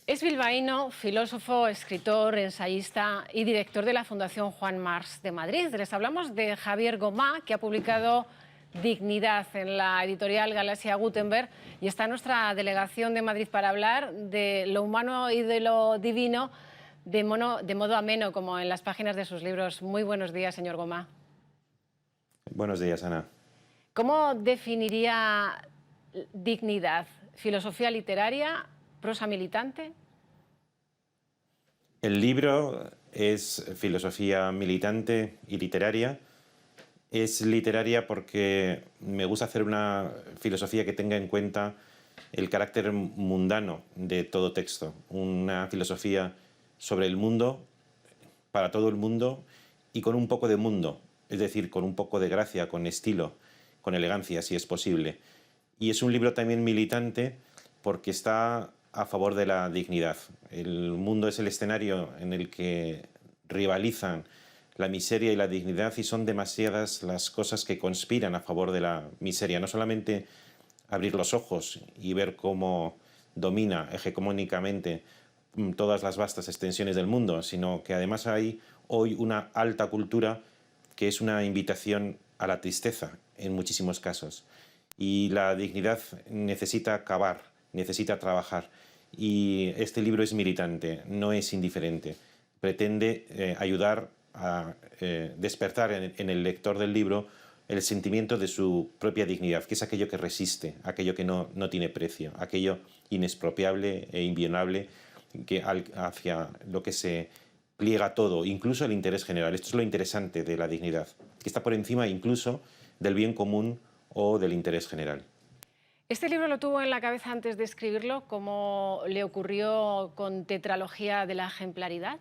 Es bilbaíno, filósofo, escritor, ensayista y director de la Fundación Juan March de Madrid. Les hablamos de Javier Gomá, que ha publicado Dignidad en la editorial Galaxia Gutenberg, y está en nuestra delegación de Madrid para hablar de lo humano y de lo divino de modo ameno, como en las páginas de sus libros. Muy buenos días, señor Gomá. Buenos días, Ana. ¿Cómo definiría dignidad? ¿Filosofía literaria? ¿Prosa militante? El libro es filosofía militante y literaria. Es literaria porque me gusta hacer una filosofía que tenga en cuenta el carácter mundano de todo texto. Una filosofía sobre el mundo, para todo el mundo y con un poco de mundo. Es decir, con un poco de gracia, con estilo, con elegancia, si es posible. Y es un libro también militante porque está a favor de la dignidad. El mundo es el escenario en el que rivalizan la miseria y la dignidad, y son demasiadas las cosas que conspiran a favor de la miseria. No solamente abrir los ojos y ver cómo domina hegemónicamente todas las vastas extensiones del mundo, sino que además hay hoy una alta cultura que es una invitación a la tristeza en muchísimos casos. Y la dignidad necesita cavar, necesita trabajar. Y este libro es militante, no es indiferente. Pretende ayudar a despertar en el lector del libro el sentimiento de su propia dignidad, que es aquello que resiste, aquello que no tiene precio, aquello inexpropiable e inviolable hacia lo que se pliega todo, incluso el interés general. Esto es lo interesante de la dignidad, que está por encima incluso del bien común o del interés general. ¿Este libro lo tuvo en la cabeza antes de escribirlo, como le ocurrió con Tetralogía de la ejemplaridad?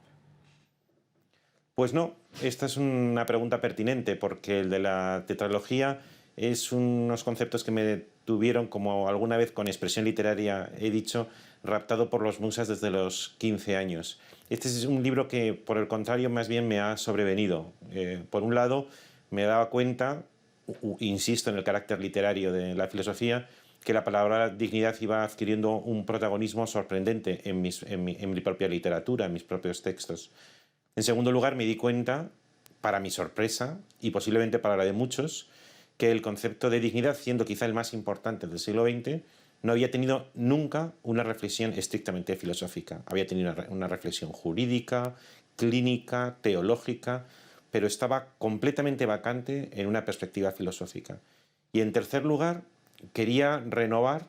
Pues no, esta es una pregunta pertinente, porque el de la tetralogía es unos conceptos que me tuvieron, como alguna vez con expresión literaria he dicho, raptado por los musas desde los 15 años. Este es un libro que, por el contrario, más bien me ha sobrevenido. Por un lado, me daba cuenta, insisto en el carácter literario de la filosofía, que la palabra dignidad iba adquiriendo un protagonismo sorprendente en mi propia literatura, en mis propios textos. En segundo lugar, me di cuenta, para mi sorpresa, y posiblemente para la de muchos, que el concepto de dignidad, siendo quizá el más importante del siglo XX, no había tenido nunca una reflexión estrictamente filosófica. Había tenido una reflexión jurídica, clínica, teológica, pero estaba completamente vacante en una perspectiva filosófica. Y en tercer lugar, quería renovar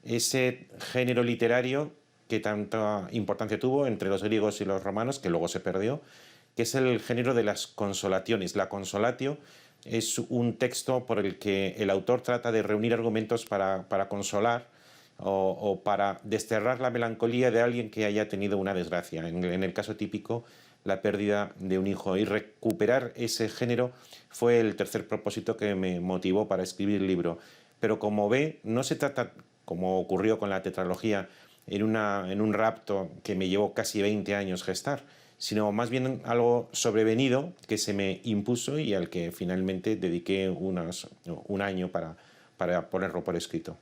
ese género literario que tanta importancia tuvo entre los griegos y los romanos, que luego se perdió, que es el género de las consolaciones. La consolatio es un texto por el que el autor trata de reunir argumentos para consolar o para desterrar la melancolía de alguien que haya tenido una desgracia. En el caso típico, la pérdida de un hijo. Y recuperar ese género fue el tercer propósito que me motivó para escribir el libro. Pero como ve, no se trata, como ocurrió con la tetralogía, en un rapto que me llevó casi 20 años gestar, sino más bien algo sobrevenido que se me impuso y al que finalmente dediqué un año para ponerlo por escrito.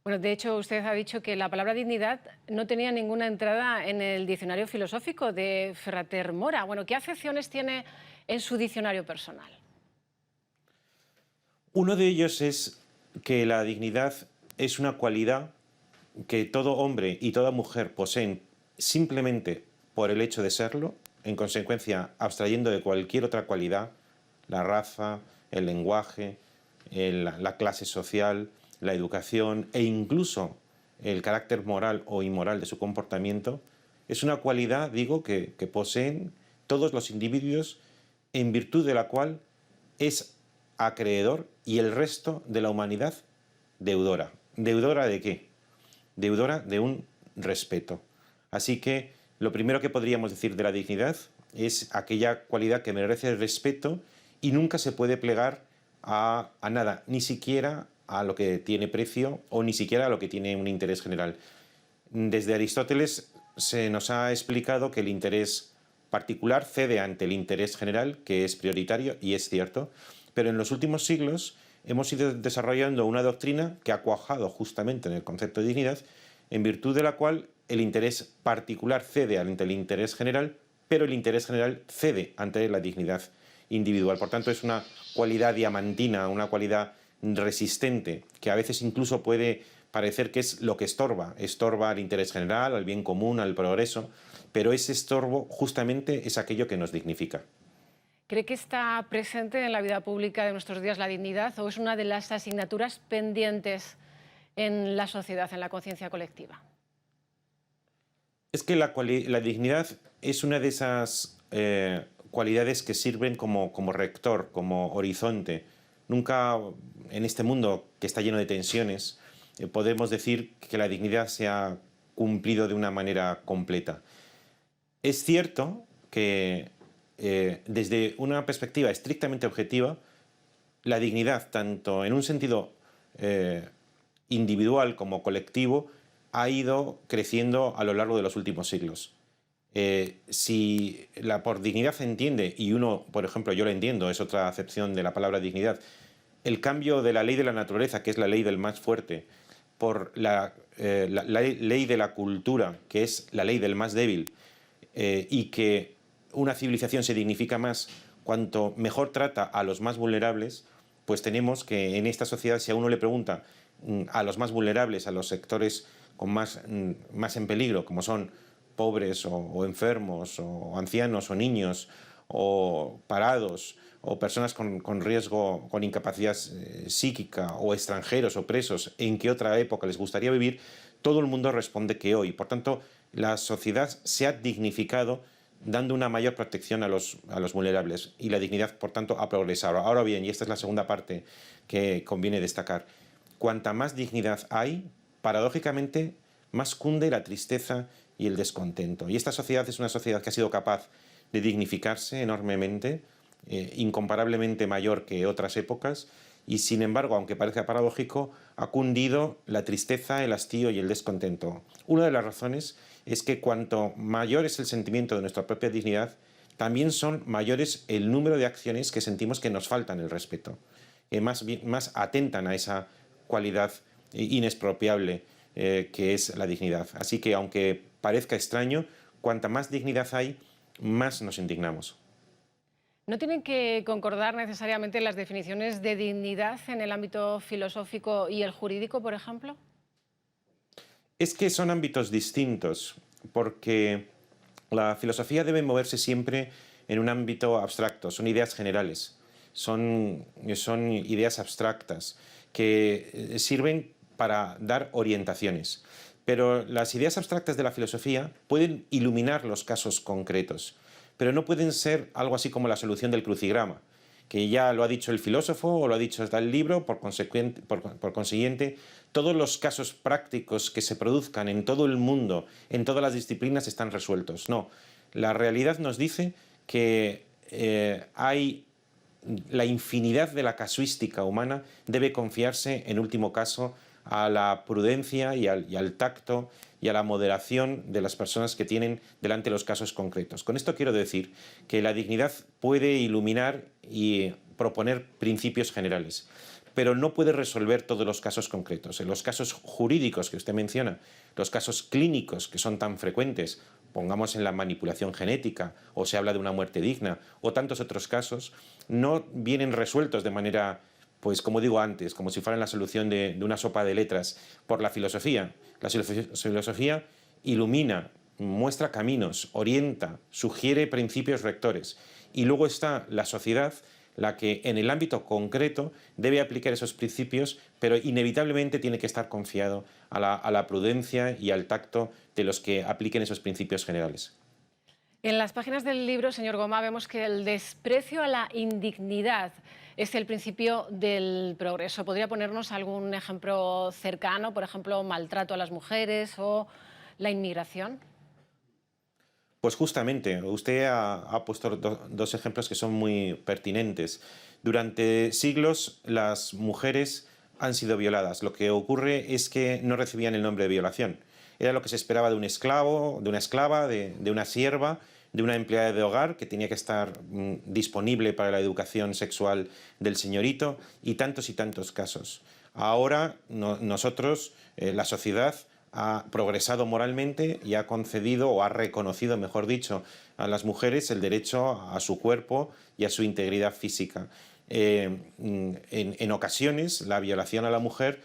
Bueno, de hecho, usted ha dicho que la palabra dignidad no tenía ninguna entrada en el diccionario filosófico de Ferrater Mora. Bueno, ¿qué acepciones tiene en su diccionario personal? Uno de ellos es que la dignidad es una cualidad que todo hombre y toda mujer poseen simplemente por el hecho de serlo, en consecuencia abstrayendo de cualquier otra cualidad, la raza, el lenguaje, la clase social, la educación e incluso el carácter moral o inmoral de su comportamiento. Es una cualidad, digo, que poseen todos los individuos, en virtud de la cual es acreedor y el resto de la humanidad deudora. ¿Deudora de qué? Deudora de un respeto. Así que lo primero que podríamos decir de la dignidad es aquella cualidad que merece el respeto y nunca se puede plegar a nada, ni siquiera a lo que tiene precio o ni siquiera a lo que tiene un interés general. Desde Aristóteles se nos ha explicado que el interés particular cede ante el interés general, que es prioritario, y es cierto, pero en los últimos siglos hemos ido desarrollando una doctrina que ha cuajado justamente en el concepto de dignidad, en virtud de la cual el interés particular cede ante el interés general, pero el interés general cede ante la dignidad individual. Por tanto, es una cualidad diamantina, una cualidad resistente, que a veces incluso puede parecer que es lo que estorba al interés general, al bien común, al progreso, pero ese estorbo justamente es aquello que nos dignifica. ¿Cree que está presente en la vida pública de nuestros días la dignidad o es una de las asignaturas pendientes en la sociedad, en la conciencia colectiva? Es que la dignidad es una de esas cualidades que sirven como rector, como horizonte. Nunca en este mundo que está lleno de tensiones podemos decir que la dignidad se ha cumplido de una manera completa. Es cierto que desde una perspectiva estrictamente objetiva, la dignidad, tanto en un sentido individual como colectivo, ha ido creciendo a lo largo de los últimos siglos. Si por dignidad se entiende, y uno, por ejemplo, yo lo entiendo, es otra acepción de la palabra dignidad, el cambio de la ley de la naturaleza, que es la ley del más fuerte, por la ley de la cultura, que es la ley del más débil, y que una civilización se dignifica más cuanto mejor trata a los más vulnerables, pues tenemos que en esta sociedad, si a uno le pregunta a los más vulnerables, a los sectores con más en peligro, como son pobres o enfermos o ancianos o niños o parados o personas con riesgo, con incapacidad psíquica o extranjeros o presos, en qué otra época les gustaría vivir, todo el mundo responde que hoy. Por tanto, la sociedad se ha dignificado dando una mayor protección a los vulnerables y la dignidad, por tanto, ha progresado. Ahora bien, y esta es la segunda parte que conviene destacar, cuanta más dignidad hay, paradójicamente, más cunde la tristeza y el descontento. Y esta sociedad es una sociedad que ha sido capaz de dignificarse enormemente, incomparablemente mayor que otras épocas, y sin embargo, aunque parezca paradójico, ha cundido la tristeza, el hastío y el descontento. Una de las razones es que cuanto mayor es el sentimiento de nuestra propia dignidad, también son mayores el número de acciones que sentimos que nos faltan el respeto, que más atentan a esa cualidad inexpropiable que es la dignidad. Así que, aunque parezca extraño, cuanta más dignidad hay, más nos indignamos. ¿No tienen que concordar necesariamente las definiciones de dignidad en el ámbito filosófico y el jurídico, por ejemplo? Es que son ámbitos distintos, porque la filosofía debe moverse siempre en un ámbito abstracto, son ideas generales, son ideas abstractas que sirven para dar orientaciones. Pero las ideas abstractas de la filosofía pueden iluminar los casos concretos, pero no pueden ser algo así como la solución del crucigrama, que ya lo ha dicho el filósofo o lo ha dicho el libro, por consiguiente, todos los casos prácticos que se produzcan en todo el mundo, en todas las disciplinas, están resueltos. No, la realidad nos dice que hay la infinidad de la casuística humana debe confiarse, en último caso, a la prudencia y al tacto y a la moderación de las personas que tienen delante los casos concretos. Con esto quiero decir que la dignidad puede iluminar y proponer principios generales, pero no puede resolver todos los casos concretos. En los casos jurídicos que usted menciona, los casos clínicos que son tan frecuentes, pongamos en la manipulación genética, o se habla de una muerte digna, o tantos otros casos, no vienen resueltos de manera, pues como digo antes, como si fueran la solución de una sopa de letras, por la filosofía. La filosofía ilumina, muestra caminos, orienta, sugiere principios rectores. Y luego está la sociedad, la que en el ámbito concreto debe aplicar esos principios, pero inevitablemente tiene que estar confiado a la prudencia y al tacto de los que apliquen esos principios generales. En las páginas del libro, señor Gomá, vemos que el desprecio a la indignidad es el principio del progreso. ¿Podría ponernos algún ejemplo cercano, por ejemplo, maltrato a las mujeres o la inmigración? Pues justamente, usted ha puesto dos ejemplos que son muy pertinentes. Durante siglos las mujeres han sido violadas. Lo que ocurre es que no recibían el nombre de violación. Era lo que se esperaba de un esclavo, de una esclava, de una sierva, de una empleada de hogar que tenía que estar disponible para la educación sexual del señorito y tantos casos. Ahora nosotros, la sociedad, ha progresado moralmente y ha concedido o ha reconocido, mejor dicho, a las mujeres el derecho a su cuerpo y a su integridad física. En ocasiones la violación a la mujer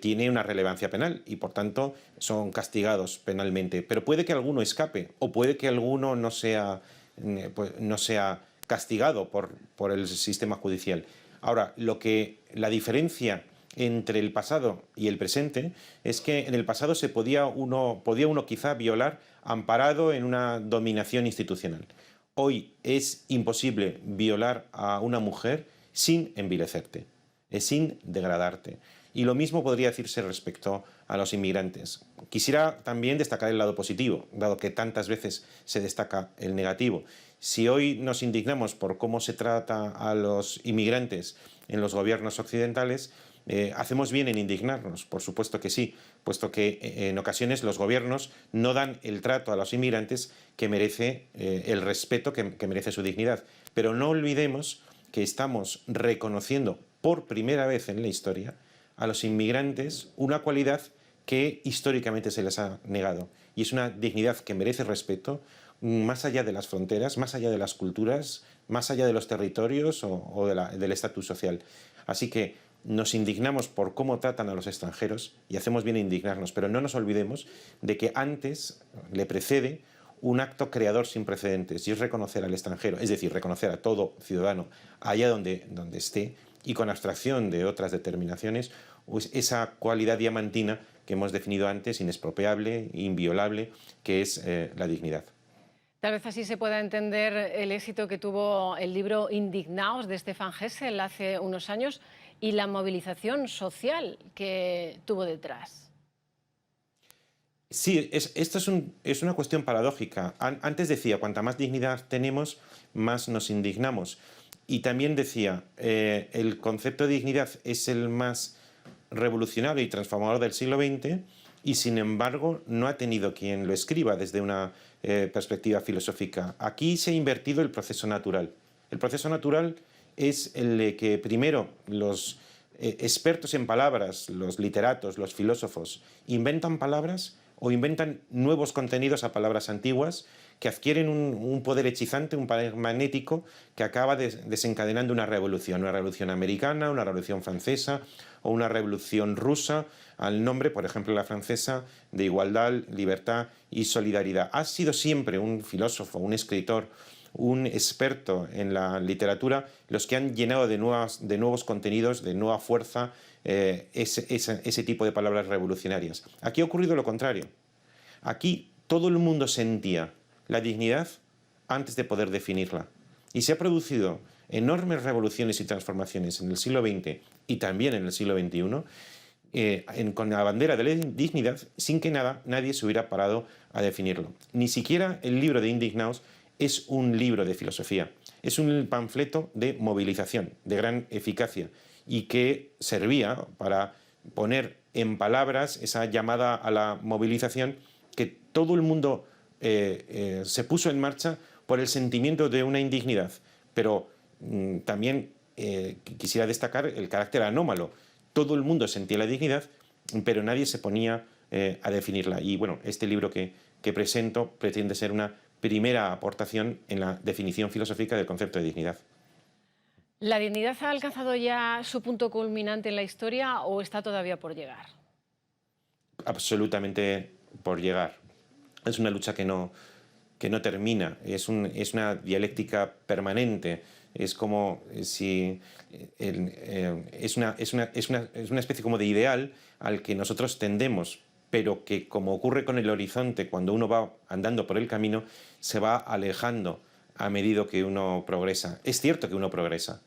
tiene una relevancia penal y por tanto son castigados penalmente, pero puede que alguno escape o puede que alguno no sea castigado por el sistema judicial. Ahora, la diferencia entre el pasado y el presente es que en el pasado podía uno quizá violar amparado en una dominación institucional. Hoy es imposible violar a una mujer sin envilecerte, sin degradarte. Y lo mismo podría decirse respecto a los inmigrantes. Quisiera también destacar el lado positivo, dado que tantas veces se destaca el negativo. Si hoy nos indignamos por cómo se trata a los inmigrantes en los gobiernos occidentales, hacemos bien en indignarnos, por supuesto que sí, puesto que en ocasiones los gobiernos no dan el trato a los inmigrantes que merece, el respeto que merece su dignidad. Pero no olvidemos que estamos reconociendo por primera vez en la historia a los inmigrantes una cualidad que históricamente se les ha negado, y es una dignidad que merece respeto más allá de las fronteras, más allá de las culturas, más allá de los territorios o del estatus social. Así que nos indignamos por cómo tratan a los extranjeros y hacemos bien en indignarnos, pero no nos olvidemos de que antes le precede un acto creador sin precedentes, y es reconocer al extranjero, es decir, reconocer a todo ciudadano allá donde esté, y con abstracción de otras determinaciones, pues esa cualidad diamantina que hemos definido antes, inexpropiable, inviolable, que es la dignidad. Tal vez así se pueda entender el éxito que tuvo el libro Indignaos de Stefan Hessel hace unos años y la movilización social que tuvo detrás. Sí, esto es una cuestión paradójica. Antes decía, cuanta más dignidad tenemos, más nos indignamos. Y también decía, el concepto de dignidad es el más revolucionario y transformador del siglo XX, y sin embargo no ha tenido quien lo escriba desde una perspectiva filosófica. Aquí se ha invertido el proceso natural. El proceso natural es el de que primero los expertos en palabras, los literatos, los filósofos, inventan palabras o inventan nuevos contenidos a palabras antiguas que adquieren un poder hechizante, un poder magnético que acaba desencadenando una revolución americana, una revolución francesa o una revolución rusa, al nombre, por ejemplo, la francesa, de igualdad, libertad y solidaridad. Ha sido siempre un filósofo, un escritor, un experto en la literatura los que han llenado de nuevos contenidos, de nueva fuerza, ese tipo de palabras revolucionarias. Aquí ha ocurrido lo contrario. Aquí todo el mundo sentía la dignidad antes de poder definirla. Y se han producido enormes revoluciones y transformaciones en el siglo XX y también en el siglo XXI con la bandera de la dignidad sin que nadie se hubiera parado a definirlo. Ni siquiera el libro de Indignaos es un libro de filosofía, es un panfleto de movilización, de gran eficacia, y que servía para poner en palabras esa llamada a la movilización que todo el mundo se puso en marcha por el sentimiento de una indignidad. Pero también quisiera destacar el carácter anómalo. Todo el mundo sentía la dignidad, pero nadie se ponía a definirla. Y bueno, este libro que presento pretende ser una primera aportación en la definición filosófica del concepto de dignidad. ¿La dignidad ha alcanzado ya su punto culminante en la historia o está todavía por llegar? Absolutamente por llegar. Es una lucha que no termina, es una dialéctica permanente. Es como si es una especie como de ideal al que nosotros tendemos, pero que, como ocurre con el horizonte, cuando uno va andando por el camino, se va alejando a medida que uno progresa. Es cierto que uno progresa,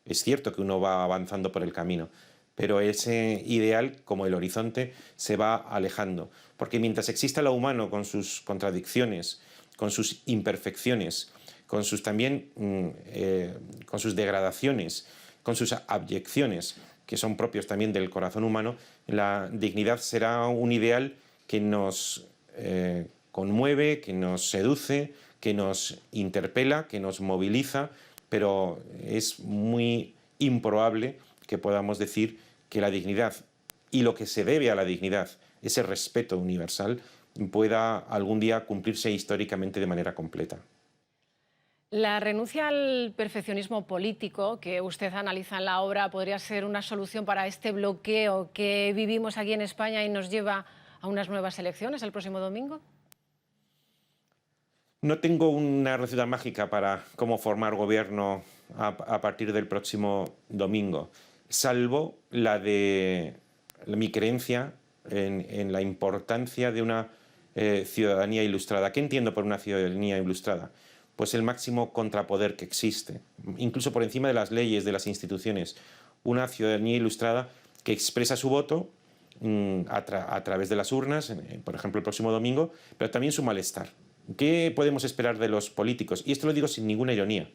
es cierto que uno va avanzando por el camino, pero ese ideal, como el horizonte, se va alejando. Porque mientras exista lo humano con sus contradicciones, con sus imperfecciones, con sus también con sus degradaciones, con sus abyecciones, que son propios también del corazón humano, la dignidad será un ideal que nos conmueve, que nos seduce, que nos interpela, que nos moviliza, pero es muy improbable que podamos decir que la dignidad y lo que se debe a la dignidad ese respeto universal, pueda algún día cumplirse históricamente de manera completa. La renuncia al perfeccionismo político que usted analiza en la obra podría ser una solución para este bloqueo que vivimos aquí en España y nos lleva a unas nuevas elecciones el próximo domingo. No tengo una receta mágica para cómo formar gobierno a partir del próximo domingo, salvo la de mi creencia en la importancia de una ciudadanía ilustrada. ¿Qué entiendo por una ciudadanía ilustrada? Pues el máximo contrapoder que existe, incluso por encima de las leyes, de las instituciones. Una ciudadanía ilustrada que expresa su voto a través de las urnas, por ejemplo el próximo domingo, pero también su malestar. ¿Qué podemos esperar de los políticos? Y esto lo digo sin ninguna ironía.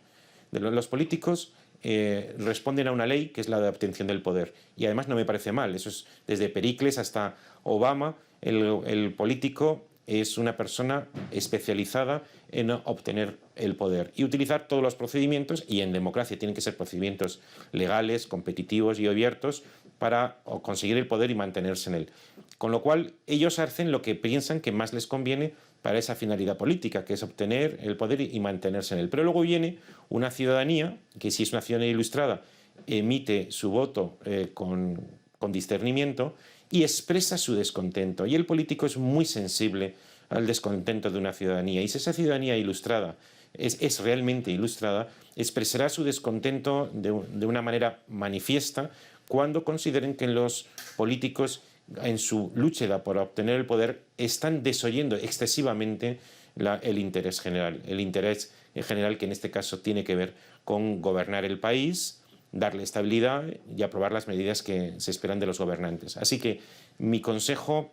Los políticos responden a una ley que es la de obtención del poder. Y además no me parece mal. Eso es desde Pericles hasta Obama. El político es una persona especializada en obtener el poder y utilizar todos los procedimientos, y en democracia tienen que ser procedimientos legales, competitivos y abiertos para conseguir el poder y mantenerse en él. Con lo cual ellos hacen lo que piensan que más les conviene para esa finalidad política, que es obtener el poder y mantenerse en él. Pero luego viene una ciudadanía, que si es una ciudadanía ilustrada, emite su voto con discernimiento y expresa su descontento. Y el político es muy sensible al descontento de una ciudadanía. Y si esa ciudadanía ilustrada es realmente ilustrada, expresará su descontento de una manera manifiesta cuando consideren que los políticos, en su lucha por obtener el poder, están desoyendo excesivamente el interés general. El interés general, que en este caso tiene que ver con gobernar el país, darle estabilidad y aprobar las medidas que se esperan de los gobernantes. Así que mi consejo,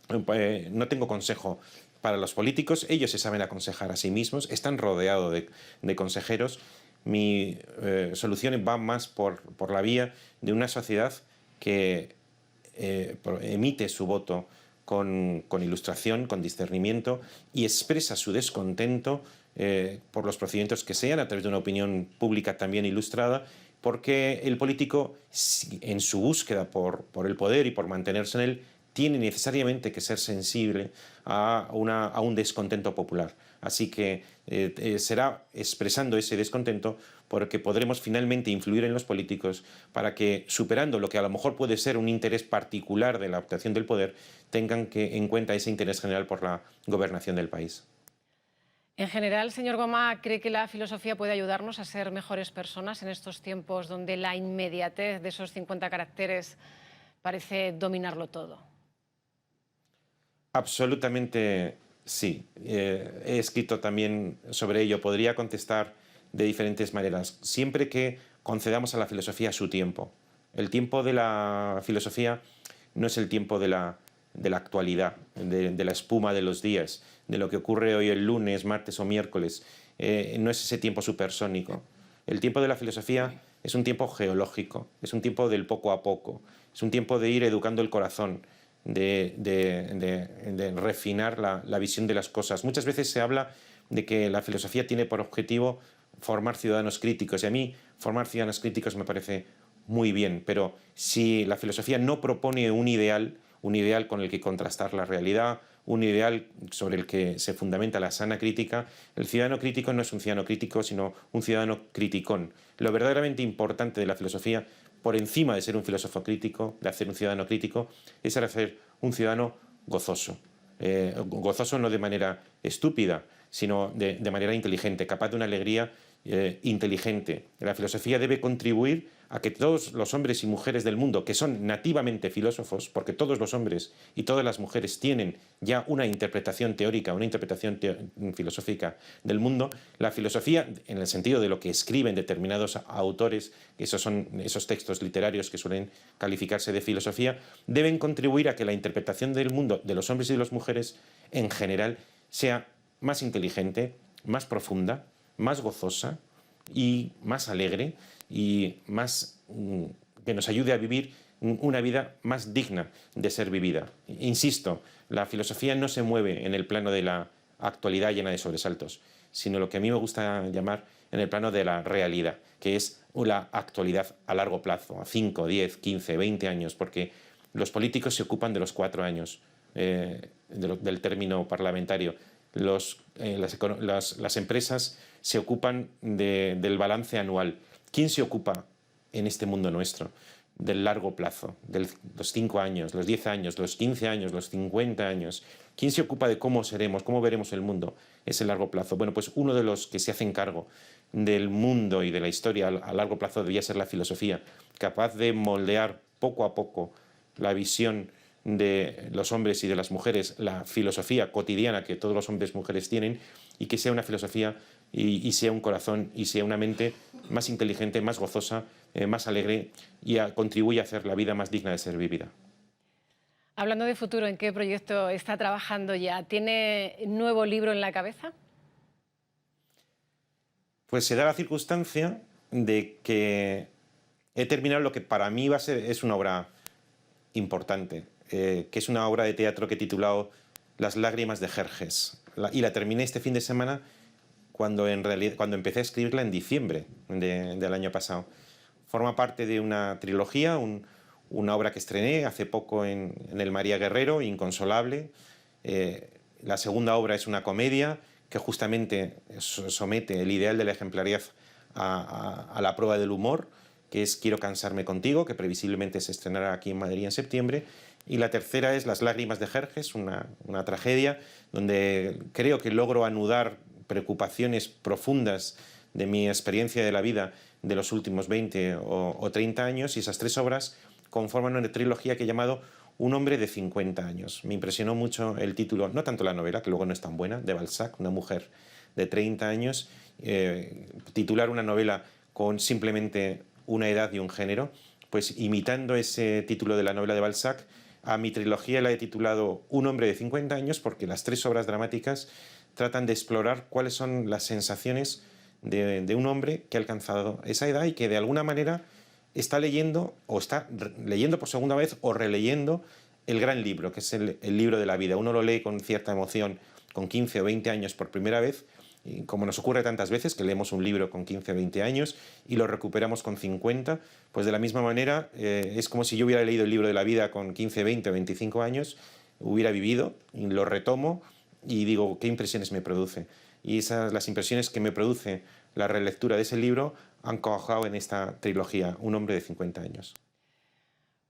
no tengo consejo para los políticos, ellos se saben aconsejar a sí mismos, están rodeados de consejeros. Mi solución va más por la vía de una sociedad que emite su voto con ilustración, con discernimiento, y expresa su descontento por los procedimientos que sean, a través de una opinión pública también ilustrada, porque el político, en su búsqueda por el poder y por mantenerse en él, tiene necesariamente que ser sensible a un descontento popular. Así que será expresando ese descontento porque podremos finalmente influir en los políticos para que, superando lo que a lo mejor puede ser un interés particular de la obtención del poder, tengan en cuenta ese interés general por la gobernación del país. En general, señor Gomá, ¿cree que la filosofía puede ayudarnos a ser mejores personas en estos tiempos donde la inmediatez de esos 50 caracteres parece dominarlo todo? Absolutamente sí. He escrito también sobre ello. Podría contestar de diferentes maneras, siempre que concedamos a la filosofía su tiempo. El tiempo de la filosofía no es el tiempo de la actualidad, de la espuma de los días, de lo que ocurre hoy el lunes, martes o miércoles. No es ese tiempo supersónico. El tiempo de la filosofía es un tiempo geológico, es un tiempo del poco a poco, es un tiempo de ir educando el corazón, de refinar la visión de las cosas. Muchas veces se habla de que la filosofía tiene por objetivo formar ciudadanos críticos, y a mí formar ciudadanos críticos me parece muy bien, pero si la filosofía no propone un ideal con el que contrastar la realidad, un ideal sobre el que se fundamenta la sana crítica, el ciudadano crítico no es un ciudadano crítico, sino un ciudadano criticón. Lo verdaderamente importante de la filosofía, por encima de ser un filósofo crítico, de hacer un ciudadano crítico, es hacer un ciudadano gozoso. Gozoso no de manera estúpida, sino de manera inteligente, capaz de una alegría inteligente. La filosofía debe contribuir a que todos los hombres y mujeres del mundo, que son nativamente filósofos, porque todos los hombres y todas las mujeres tienen ya una interpretación teórica, una interpretación filosófica del mundo, la filosofía, en el sentido de lo que escriben determinados autores, esos son esos textos literarios que suelen calificarse de filosofía, deben contribuir a que la interpretación del mundo de los hombres y de las mujeres en general sea más inteligente, más profunda, más gozosa y más alegre, y más que nos ayude a vivir una vida más digna de ser vivida. Insisto, la filosofía no se mueve en el plano de la actualidad llena de sobresaltos, sino lo que a mí me gusta llamar en el plano de la realidad, que es la actualidad a largo plazo, a 5, 10, 15, 20 años, porque los políticos se ocupan de los 4 años, del término parlamentario. Las empresas se ocupan del balance anual. ¿Quién se ocupa en este mundo nuestro del largo plazo, de los 5 años, los 10 años, los 15 años, los 50 años? ¿Quién se ocupa de cómo seremos, cómo veremos el mundo ese largo plazo? Bueno, pues uno de los que se hacen cargo del mundo y de la historia a largo plazo debía ser la filosofía, capaz de moldear poco a poco la visión de los hombres y de las mujeres, la filosofía cotidiana que todos los hombres y mujeres tienen, y que sea una filosofía y sea un corazón y sea una mente más inteligente, más gozosa, más alegre y contribuye a hacer la vida más digna de ser vivida. Hablando de futuro, ¿en qué proyecto está trabajando ya? ¿Tiene nuevo libro en la cabeza? Pues se da la circunstancia de que he terminado lo que para mí es una obra importante, que es una obra de teatro que he titulado Las lágrimas de Jerjes. Y la terminé este fin de semana cuando empecé a escribirla en diciembre del año pasado. Forma parte de una trilogía, una obra que estrené hace poco en el María Guerrero, Inconsolable. La segunda obra es una comedia que justamente somete el ideal de la ejemplaridad a la prueba del humor, que es Quiero cansarme contigo, que previsiblemente se estrenará aquí en Madrid en septiembre. Y la tercera es Las lágrimas de Jerjes, una tragedia donde creo que logro anudar preocupaciones profundas de mi experiencia de la vida de los últimos 20 o 30 años, y esas 3 obras conforman una trilogía que he llamado Un hombre de 50 años. Me impresionó mucho el título, no tanto la novela, que luego no es tan buena, de Balzac, una mujer de 30 años, titular una novela con simplemente una edad y un género, pues imitando ese título de la novela de Balzac, a mi trilogía la he titulado Un hombre de 50 años, porque las 3 obras dramáticas tratan de explorar cuáles son las sensaciones de un hombre que ha alcanzado esa edad y que de alguna manera está leyendo o está leyendo por segunda vez o releyendo el gran libro, que es el libro de la vida. Uno lo lee con cierta emoción con 15 o 20 años por primera vez, y como nos ocurre tantas veces que leemos un libro con 15 o 20 años y lo recuperamos con 50, pues de la misma manera es como si yo hubiera leído el libro de la vida con 15, 20 o 25 años, hubiera vivido y lo retomo y digo, ¿qué impresiones me produce? Y las impresiones que me produce la relectura de ese libro han cuajado en esta trilogía, Un hombre de 50 años.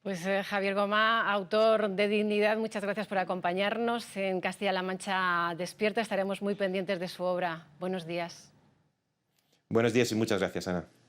Pues Javier Gomá, autor de Dignidad, muchas gracias por acompañarnos en Castilla-La Mancha Despierta. Estaremos muy pendientes de su obra. Buenos días. Buenos días y muchas gracias, Ana.